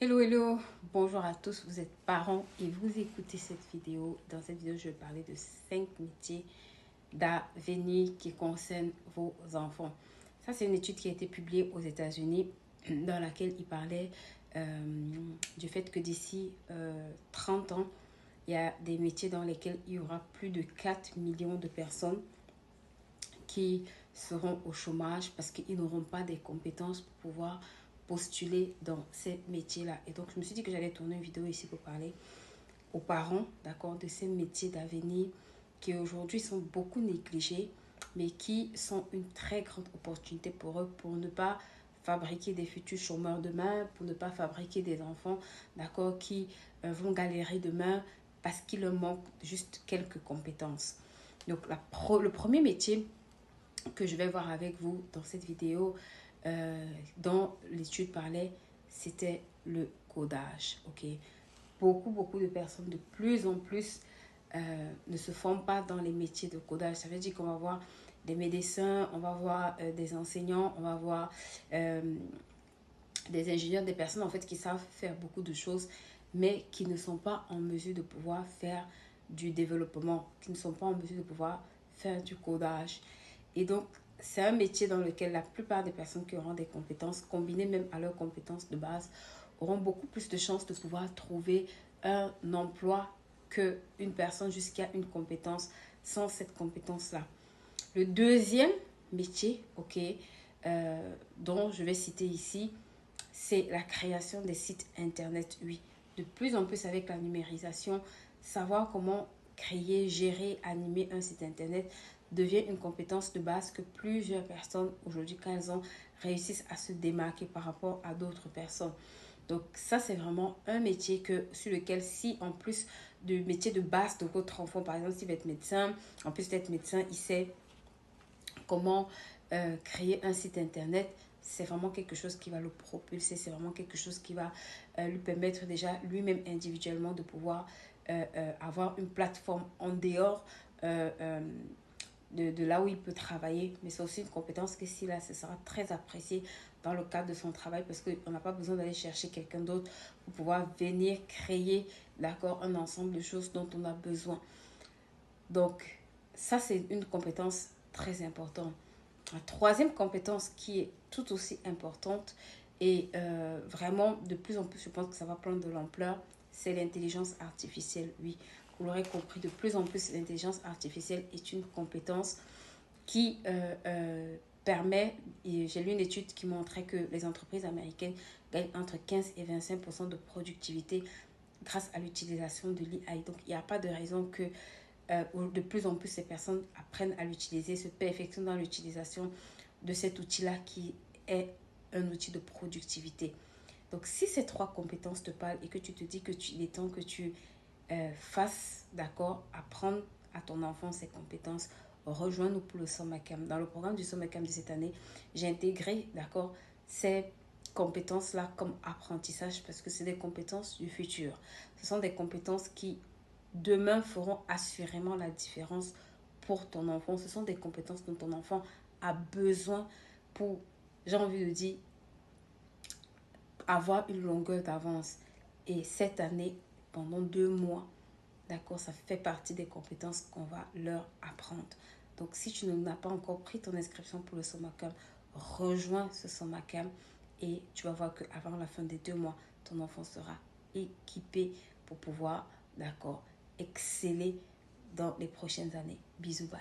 Hello, hello, bonjour à tous, vous êtes parents et vous écoutez cette vidéo. Dans cette vidéo, je vais parler de 5 métiers d'avenir qui concernent vos enfants. Ça, c'est une étude qui a été publiée aux États-Unis dans laquelle il parlait du fait que d'ici 30 ans, il y a des métiers dans lesquels il y aura plus de 4 millions de personnes qui seront au chômage parce qu'ils n'auront pas des compétences pour pouvoir postuler dans ces métiers-là. Et donc, je me suis dit que j'allais tourner une vidéo ici pour parler aux parents, d'accord, de ces métiers d'avenir qui aujourd'hui sont beaucoup négligés, mais qui sont une très grande opportunité pour eux pour ne pas fabriquer des futurs chômeurs demain, pour ne pas fabriquer des enfants, d'accord, qui vont galérer demain parce qu'il leur manque juste quelques compétences. Donc, le premier métier que je vais voir avec vous dans cette vidéo, dont l'étude parlait, c'était le codage. Ok, beaucoup de personnes de plus en plus ne se forment pas dans les métiers de codage. Ça veut dire qu'on va voir des médecins, on va voir des enseignants, on va voir des ingénieurs, des personnes en fait qui savent faire beaucoup de choses, mais qui ne sont pas en mesure de pouvoir faire du développement, qui ne sont pas en mesure de pouvoir faire du codage. Et donc, c'est un métier dans lequel la plupart des personnes qui auront des compétences, combinées même à leurs compétences de base, auront beaucoup plus de chances de pouvoir trouver un emploi qu'une personne jusqu'à une compétence sans cette compétence-là. Le deuxième métier, ok, dont je vais citer ici, c'est la création des sites internet. Oui, de plus en plus avec la numérisation, savoir comment créer, gérer, animer un site internet devient une compétence de base que plusieurs personnes aujourd'hui, quand elles ont réussissent à se démarquer par rapport à d'autres personnes. Donc ça, c'est vraiment un métier sur lequel, si en plus du métier de base de votre enfant, par exemple, s'il va être médecin, en plus d'être médecin, il sait comment créer un site internet, c'est vraiment quelque chose qui va le propulser, c'est vraiment quelque chose qui va lui permettre déjà lui-même individuellement de pouvoir avoir une plateforme en dehors de là où il peut travailler. Mais c'est aussi une compétence que si là, ce sera très apprécié dans le cadre de son travail parce qu'on n'a pas besoin d'aller chercher quelqu'un d'autre pour pouvoir venir créer, d'accord, un ensemble de choses dont on a besoin. Donc, ça, c'est une compétence très importante. La troisième compétence qui est tout aussi importante et vraiment de plus en plus, je pense que ça va prendre de l'ampleur, c'est l'intelligence artificielle. Oui, vous l'aurez compris, de plus en plus, l'intelligence artificielle est une compétence qui permet, et j'ai lu une étude qui montrait que les entreprises américaines gagnent entre 15 et 25% de productivité grâce à l'utilisation de l'IA. Donc, il n'y a pas de raison que de plus en plus ces personnes apprennent à l'utiliser, se perfectionnent dans l'utilisation de cet outil-là qui est un outil de productivité. Donc, si ces trois compétences te parlent et que tu te dis il est temps que tu fasses, d'accord, apprendre à ton enfant ces compétences, rejoins-nous pour le SummerCamp. Dans le programme du SummerCamp de cette année, j'ai intégré, d'accord, ces compétences-là comme apprentissage parce que c'est des compétences du futur. Ce sont des compétences qui demain feront assurément la différence pour ton enfant. Ce sont des compétences dont ton enfant a besoin pour, j'ai envie de dire, avoir une longueur d'avance. Et cette année, pendant 2 mois, d'accord, ça fait partie des compétences qu'on va leur apprendre. Donc, si tu n'as pas encore pris ton inscription pour le SummerCamp, rejoins ce SummerCamp et tu vas voir qu'avant la fin des 2 mois, ton enfant sera équipé pour pouvoir, d'accord, exceller dans les prochaines années. Bisous, bye.